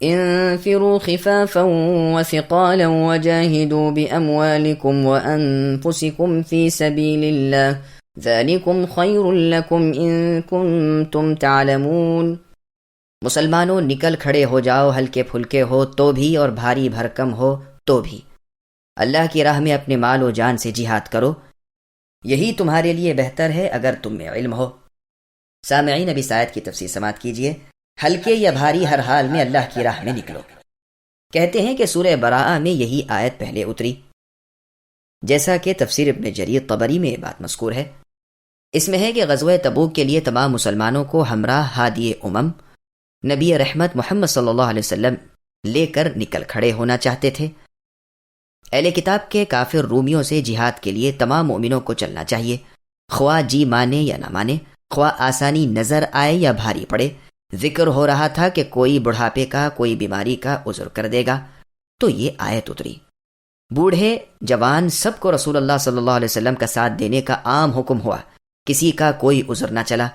انفروا خفافا وثقالا وجاهدوا بأموالكم وأنفسكم في سبيل الله ذلكم خير لكم إن كنتم تعلمون۔ مسلمانوں نکل کھڑے ہو جاؤ، ہلکے پھلکے ہو تو بھی اور بھاری بھرکم ہو تو بھی، اللہ کی راہ میں اپنے مال و جان سے جہاد کرو، یہی تمہارے لیے بہتر ہے اگر تم میں علم ہو۔ سامعین، اب اس آیت کی تفسیر سماعت کیجیے۔ ہلکے یا بھاری ہر حال میں اللہ کی راہ میں نکلو۔ کہتے ہیں کہ سورہ براءہ میں یہی آیت پہلے اتری، جیسا کہ تفسیر ابن جریر طبری میں یہ بات مذکور ہے۔ اس میں ہے کہ غزوہ تبوک کے لیے تمام مسلمانوں کو ہمراہ ہادی امم نبی رحمت محمد صلی اللہ علیہ وسلم لے کر نکل کھڑے ہونا چاہتے تھے۔ اہل کتاب کے کافر رومیوں سے جہاد کے لیے تمام مومنوں کو چلنا چاہیے، خواہ جی مانے یا نہ مانے، خواہ آسانی نظر آئے یا بھاری پڑے۔ ذکر ہو رہا تھا کہ کوئی بڑھاپے کا، کوئی بیماری کا عذر کر دے گا، تو یہ آیت اتری۔ بوڑھے جوان سب کو رسول اللہ صلی اللہ علیہ وسلم کا ساتھ دینے کا عام حکم ہوا، کسی کا کوئی عذر نہ چلا۔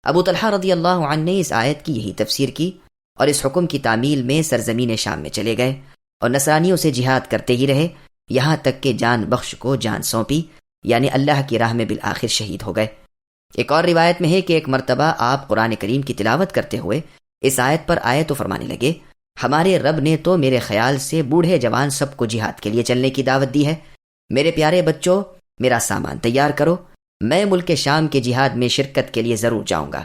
ابو طلحہ رضی اللہ عنہ نے اس آیت کی یہی تفسیر کی اور اس حکم کی تعمیل میں سرزمین شام میں چلے گئے اور نصرانیوں سے جہاد کرتے ہی رہے، یہاں تک کہ جان بخش کو جان سونپی، یعنی اللہ کی راہ میں بالآخر شہید ہو گئے۔ ایک اور روایت میں ہے کہ ایک مرتبہ آپ قرآن کریم کی تلاوت کرتے ہوئے اس آیت پر آئے تو فرمانے لگے، ہمارے رب نے تو میرے خیال سے بوڑھے جوان سب کو جہاد کے لیے چلنے کی دعوت دی ہے۔ میرے پیارے بچوں، میرا سامان تیار کرو، میں ملک شام کے جہاد میں شرکت کے لیے ضرور جاؤں گا۔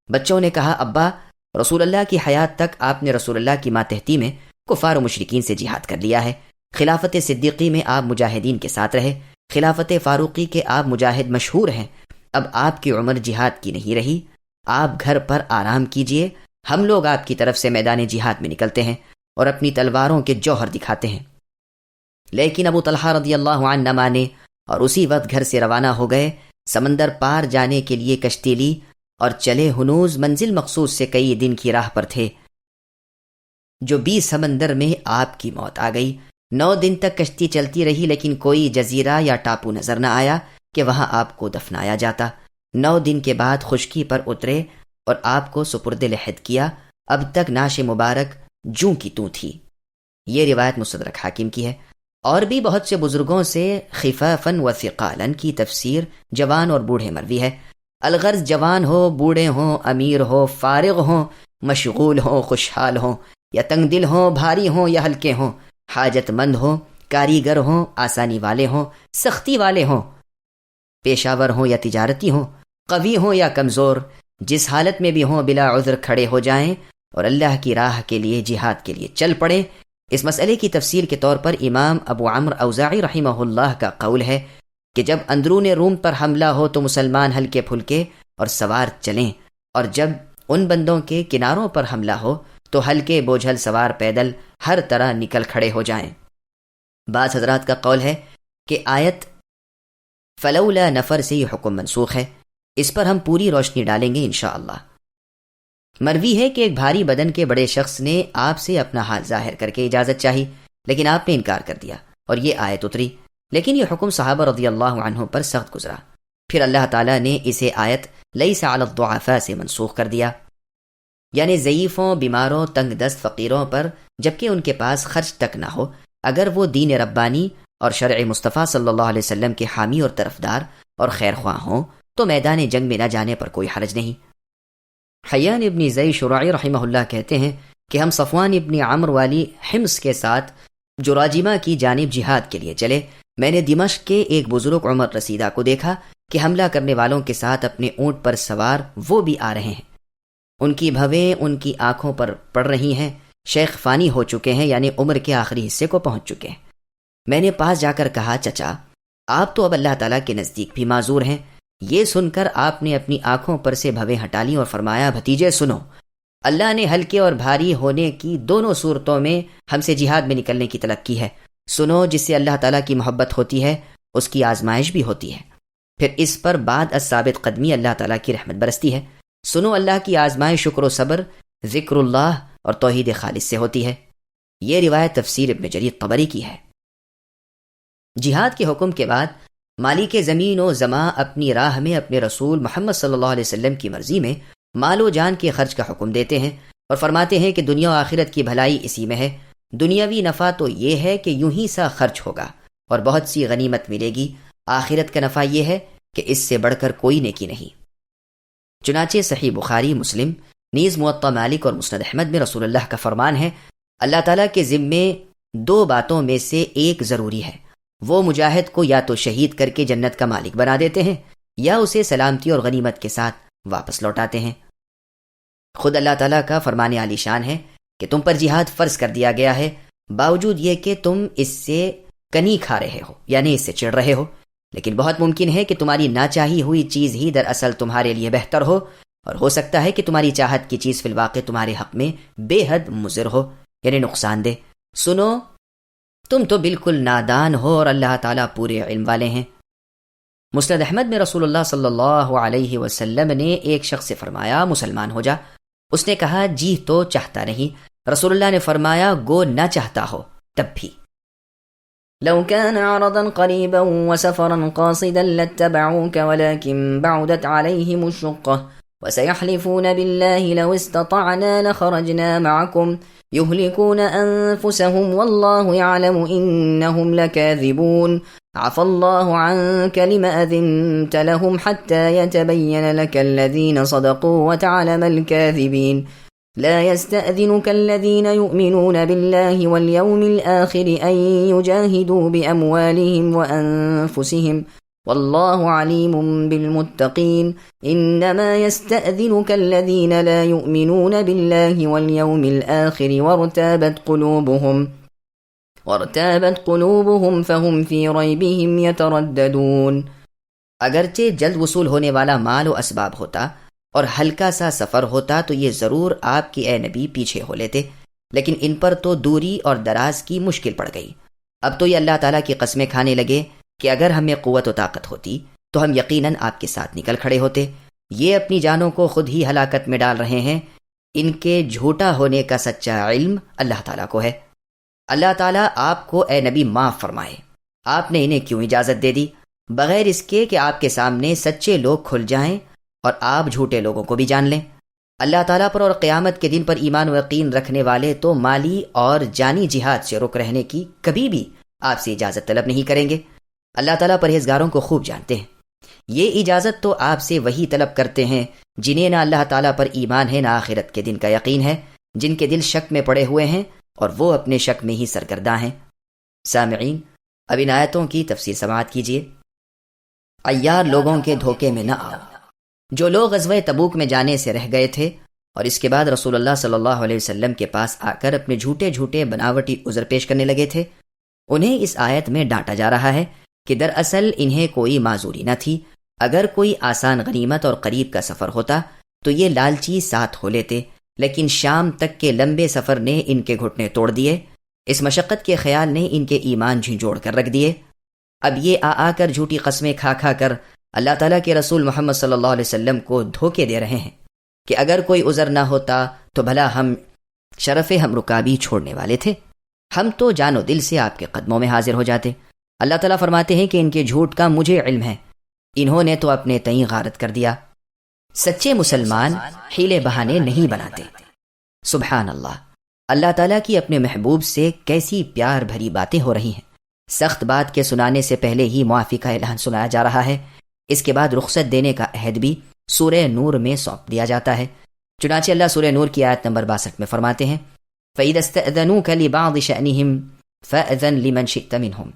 بچوں نے کہا، ابا، رسول اللہ کی حیات تک آپ نے رسول اللہ کی ماتحتی میں کفار و مشرکین سے جہاد کر لیا ہے، خلافت صدیقی میں آپ مجاہدین کے ساتھ رہے، خلافت فاروقی کے آپ مجاہد مشہور ہیں، اب آپ کی عمر جہاد کی نہیں رہی، آپ گھر پر آرام کیجئے، ہم لوگ آپ کی طرف سے میدان جہاد میں نکلتے ہیں اور اپنی تلواروں کے جوہر دکھاتے ہیں۔ لیکن ابو طلحہ رضی اللہ عنہ نہ مانے اور اسی وقت گھر سے روانہ ہو گئے، سمندر پار جانے کے لیے کشتی لی اور چلے، ہنوز منزل مقصود سے کئی دن کی راہ پر تھے، جو 20 سمندر میں آپ کی موت آ گئی۔ 9 دن تک کشتی چلتی رہی، لیکن کوئی جزیرہ یا ٹاپو نظر نہ آیا کہ وہاں آپ کو دفنایا جاتا۔ 9 دن کے بعد خشکی پر اترے اور آپ کو سپرد لحد کیا، اب تک نعش مبارک جوں کی توں تھی۔ یہ روایت مستدرک حاکم کی ہے۔ اور بھی بہت سے بزرگوں سے خفافاً و ثقالاً کی تفسیر جوان اور بوڑھے مروی ہے۔ الغرض جوان ہو، بوڑھے ہوں، امیر ہو، فارغ ہوں، مشغول ہوں، خوشحال ہوں یا تنگ دل ہوں، بھاری ہوں یا ہلکے ہوں، حاجت مند ہوں، کاریگر ہوں، آسانی والے ہوں، سختی والے ہوں، پیشاور ہوں یا تجارتی ہوں، قوی ہوں یا کمزور، جس حالت میں بھی ہوں بلا عذر کھڑے ہو جائیں اور اللہ کی راہ کے لیے جہاد کے لیے چل پڑیں۔ اس مسئلے کی تفصیل کے طور پر امام ابو عمرو اوزاعی رحمہ اللہ کا قول ہے کہ جب اندرون روم پر حملہ ہو تو مسلمان ہلکے پھلکے اور سوار چلیں، اور جب ان بندوں کے کناروں پر حملہ ہو تو ہلکے بوجھل سوار پیدل ہر طرح نکل کھڑے ہو جائیں۔ بعض حضرات کا قول ہے کہ آیت فلولا نفر سے یہ حکم منسوخ ہے، اس پر ہم پوری روشنی ڈالیں گے انشاءاللہ۔ مروی ہے کہ ایک بھاری بدن کے بڑے شخص نے آپ سے اپنا حال ظاہر کر کے اجازت چاہی، لیکن آپ نے انکار کر دیا اور یہ آیت اتری، لیکن یہ حکم صحابہ رضی اللہ عنہ پر سخت گزرا۔ پھر اللہ تعالیٰ نے اسے آیت لیس علی الضعفاء سے منسوخ کر دیا، یعنی ضعیفوں، بیماروں، تنگ دست فقیروں پر جبکہ ان کے پاس خرچ تک نہ ہو، اگر وہ دین ربانی اور شرع مصطفیٰ صلی اللہ علیہ وسلم کے حامی اور طرفدار اور خیر خواہ ہوں تو میدان جنگ میں نہ جانے پر کوئی حرج نہیں۔ حیان ابن زئی شرعی رحمہ اللہ کہتے ہیں کہ ہم صفوان ابن عمرو والی حمص کے ساتھ جراجمہ کی جانب جہاد کے لیے چلے۔ میں نے دمشق کے ایک بزرگ عمر رسیدہ کو دیکھا کہ حملہ کرنے والوں کے ساتھ اپنے اونٹ پر سوار وہ بھی آ رہے ہیں، ان کی بھویں ان کی آنکھوں پر پڑ رہی ہیں، شیخ فانی ہو چکے ہیں، یعنی عمر کے آخری حصے کو پہنچ چکے ہیں۔ میں نے پاس جا کر کہا، چچا آپ تو اب اللہ تعالیٰ کے نزدیک بھی معذور ہیں۔ یہ سن کر آپ نے اپنی آنکھوں پر سے بھویں ہٹا لیں اور فرمایا، بھتیجے سنو، اللہ نے ہلکے اور بھاری ہونے کی دونوں صورتوں میں ہم سے جہاد میں نکلنے کی طلب کی ہے۔ سنو، جس سے اللہ تعالیٰ کی محبت ہوتی ہے اس کی آزمائش بھی ہوتی ہے، پھر اس پر بعد الثابت قدمی اللہ تعالیٰ کی رحمت برستی ہے۔ سنو، اللہ کی آزمائش شکر و صبر، ذکر اللہ اور توحید خالص سے ہوتی ہے۔ یہ روایت تفسیر ابن جریر طبری کی ہے۔ جہاد کے حکم کے بعد مالک زمین و زماں اپنی راہ میں اپنے رسول محمد صلی اللہ علیہ وسلم کی مرضی میں مال و جان کے خرچ کا حکم دیتے ہیں۔ اور فرماتے ہیں کہ دنیا و آخرت کی بھلائی اسی میں ہے۔ دنیاوی نفع تو یہ ہے کہ یوں ہی سا خرچ ہوگا اور بہت سی غنیمت ملے گی، آخرت کا نفع یہ ہے کہ اس سے بڑھ کر کوئی نیکی نہیں۔ چنانچہ صحیح بخاری، مسلم، نیز موطا مالک اور مسند احمد میں رسول اللہ کا فرمان ہے، اللہ تعالیٰ کے ذمے دو باتوں میں سے ایک ضروری ہے، وہ مجاہد کو یا تو شہید کر کے جنت کا مالک بنا دیتے ہیں یا اسے سلامتی اور غنیمت کے ساتھ واپس لوٹاتے ہیں۔ خود اللہ تعالیٰ کا فرمان عالی شان ہے کہ تم پر جہاد فرض کر دیا گیا ہے، باوجود یہ کہ تم اس سے کنی کھا رہے ہو، یعنی اس سے چڑ رہے ہو، لیکن بہت ممکن ہے کہ تمہاری ناچاہی ہوئی چیز ہی دراصل تمہارے لیے بہتر ہو، اور ہو سکتا ہے کہ تمہاری چاہت کی چیز فی الواقع تمہارے حق میں بے حد مضر ہو، یعنی نقصان دہ۔ سنو، تم تو بالکل نادان ہو اور اللہ تعالیٰ پورے علم والے ہیں۔ مسند احمد میں رسول اللہ صلی اللہ علیہ وسلم نے ایک شخص سے فرمایا، مسلمان ہو جا۔ اس نے کہا، جی تو چاہتا نہیں۔ رسول اللہ نے فرمایا، گو نہ چاہتا ہو تب بھی۔ لو كان عرضا قريبا وسفرا قاصدا لاتبعوك ولكن بعدت عليهم الشقة وسيحلفون بالله لو استطعنا لخرجنا معكم يهلكون أنفسهم والله يعلم إنهم لكاذبون عفى الله عنك لما أذنت لهم حتى يتبين لك الذين صدقوا وتعلم الكاذبين لا يستأذنك الذين يؤمنون بالله واليوم الآخر أن يجاهدوا بأموالهم وأنفسهم والله عليم بالمتقين إنما يستأذنك الذين لا يؤمنون بالله واليوم الآخر وارتابت قلوبهم فهم في ريبهم يترددون۔ اگرچہ جلد وصول ہونے والا مال و اسباب ہوتا اور ہلکا سا سفر ہوتا تو یہ ضرور آپ کی اے نبی پیچھے ہو لیتے، لیکن ان پر تو دوری اور دراز کی مشکل پڑ گئی۔ اب تو یہ اللہ تعالیٰ کی قسمیں کھانے لگے کہ اگر ہمیں قوت و طاقت ہوتی تو ہم یقیناً آپ کے ساتھ نکل کھڑے ہوتے۔ یہ اپنی جانوں کو خود ہی ہلاکت میں ڈال رہے ہیں، ان کے جھوٹا ہونے کا سچا علم اللہ تعالیٰ کو ہے۔ اللہ تعالیٰ آپ کو اے نبی معاف فرمائے، آپ نے انہیں کیوں اجازت دے دی، بغیر اس کے کہ آپ کے سامنے سچے لوگ کھل جائیں اور آپ جھوٹے لوگوں کو بھی جان لیں۔ اللہ تعالیٰ پر اور قیامت کے دن پر ایمان و یقین رکھنے والے تو مالی اور جانی جہاد سے رک رہنے کی کبھی بھی آپ سے اجازت طلب نہیں کریں گے۔ اللہ تعالیٰ پرہیزگاروں کو خوب جانتے ہیں۔ یہ اجازت تو آپ سے وہی طلب کرتے ہیں جنہیں نہ اللہ تعالیٰ پر ایمان ہے نہ آخرت کے دن کا یقین ہے، جن کے دل شک میں پڑے ہوئے ہیں اور وہ اپنے شک میں ہی سرگرداں ہیں۔ سامعین، اب ان آیتوں کی تفسیر سماعت کیجیے۔ عیار لوگوں کے دھوکے میں نہ آؤ۔ جو لوگ غزوہ تبوک میں جانے سے رہ گئے تھے اور اس کے بعد رسول اللہ صلی اللہ علیہ وسلم کے پاس آ کر اپنے جھوٹے بناوٹی عذر پیش کرنے لگے تھے، انہیں اس آیت میں ڈانٹا جا رہا ہے کہ دراصل انہیں کوئی معذوری نہ تھی۔ اگر کوئی آسان غنیمت اور قریب کا سفر ہوتا تو یہ لالچی ساتھ ہو لیتے، لیکن شام تک کے لمبے سفر نے ان کے گھٹنے توڑ دیے، اس مشقت کے خیال نے ان کے ایمان جھنجھوڑ کر رکھ دیے۔ اب یہ آ کر جھوٹی قسمیں کھا کر اللہ تعالیٰ کے رسول محمد صلی اللہ علیہ وسلم کو دھوکے دے رہے ہیں کہ اگر کوئی عذر نہ ہوتا تو بھلا ہم شرف ہم رکابی چھوڑنے والے تھے، ہم تو جان و دل سے آپ کے قدموں میں حاضر ہو جاتے۔ اللہ تعالیٰ فرماتے ہیں کہ ان کے جھوٹ کا مجھے علم ہے، انہوں نے تو اپنے تئیں غارت کر دیا۔ سچے مسلمان حیلے بہانے نہیں بناتے۔ سبحان اللہ، اللہ تعالیٰ کی اپنے محبوب سے کیسی پیار بھری باتیں ہو رہی ہیں۔ سخت بات کے سنانے سے پہلے ہی معافی کا اعلان سنایا جا رہا ہے، اس کے بعد رخصت دینے کا عہد بھی سورہ نور میں سونپ دیا جاتا ہے۔ چنانچہ اللہ سورہ نور کی آیت نمبر 62 میں فرماتے ہیں، فَإِذَا اسْتَأْذَنُوكَ لِبَعْضِ شَأْنِهِمْ فَأْذَنْ لِمَنْ شِئْتَ مِنْهُمْ،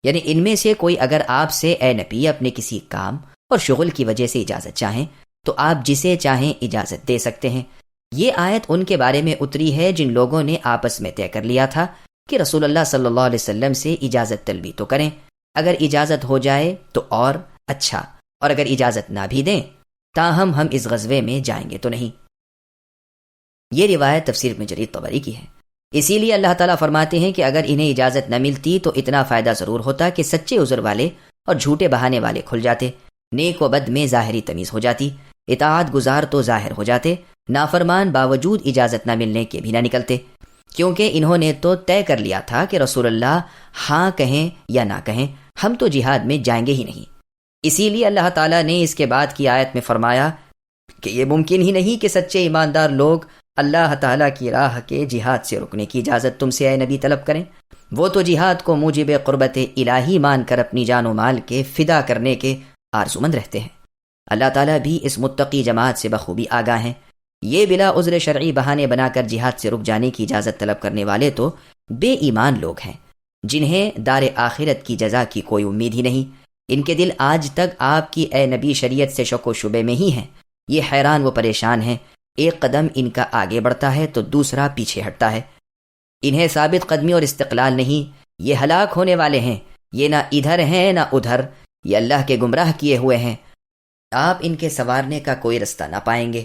یعنی ان میں سے کوئی اگر آپ سے اے نبی اپنے کسی کام اور شغل کی وجہ سے اجازت چاہیں تو آپ جسے چاہیں اجازت دے سکتے ہیں۔ یہ آیت ان کے بارے میں اتری ہے جن لوگوں نے آپس میں طے کر لیا تھا کہ رسول اللہ صلی اللہ علیہ وسلم سے اجازت طلبی تو کریں، اگر اجازت ہو جائے تو اور اچھا، اور اگر اجازت نہ بھی دیں تاہم ہم اس غزوے میں جائیں گے تو نہیں۔ یہ روایت تفسیر ابن جریر طبری کی ہے۔ اسی لیے اللہ تعالیٰ فرماتے ہیں کہ اگر انہیں اجازت نہ ملتی تو اتنا فائدہ ضرور ہوتا کہ سچے عذر والے اور جھوٹے بہانے والے کھل جاتے، نیک و بد میں ظاہری تمیز ہو جاتی، اطاعت گزار تو ظاہر ہو جاتے، نافرمان باوجود اجازت نہ ملنے کے بھی نہ نکلتے، کیونکہ انہوں نے تو طے کر لیا تھا کہ رسول اللہ ہاں کہیں یا نہ کہیں ہم تو جہاد میں جائیں گے ہی نہیں۔ اسی لیے اللہ تعالیٰ نے اس کے بعد کی آیت میں فرمایا کہ یہ ممکن ہی نہیں کہ سچے ایماندار لوگ اللہ تعالیٰ کی راہ کے جہاد سے رکنے کی اجازت تم سے اے نبی طلب کریں؟ وہ تو جہاد کو موجب قربت الہی مان کر اپنی جان و مال کے فدا کرنے کے آرزومند رہتے ہیں۔ اللہ تعالیٰ بھی اس متقی جماعت سے بخوبی آگاہ ہیں۔ یہ بلا عذر شرعی بہانے بنا کر جہاد سے رک جانے کی اجازت طلب کرنے والے تو بے ایمان لوگ ہیں، جنہیں دار آخرت کی جزا کی کوئی امید ہی نہیں۔ ان کے دل آج تک آپ کی اے نبی شریعت سے شک و شبے میں ہی ہیں۔ یہ حیران و پریشان ہیں، ایک قدم ان کا آگے بڑھتا ہے تو دوسرا پیچھے ہٹتا ہے۔ انہیں ثابت قدمی اور استقلال نہیں، یہ ہلاک ہونے والے ہیں۔ یہ نہ ادھر ہیں نہ ادھر، یہ اللہ کے گمراہ کیے ہوئے ہیں۔ آپ ان کے سنوارنے کا کوئی رستہ نہ پائیں گے۔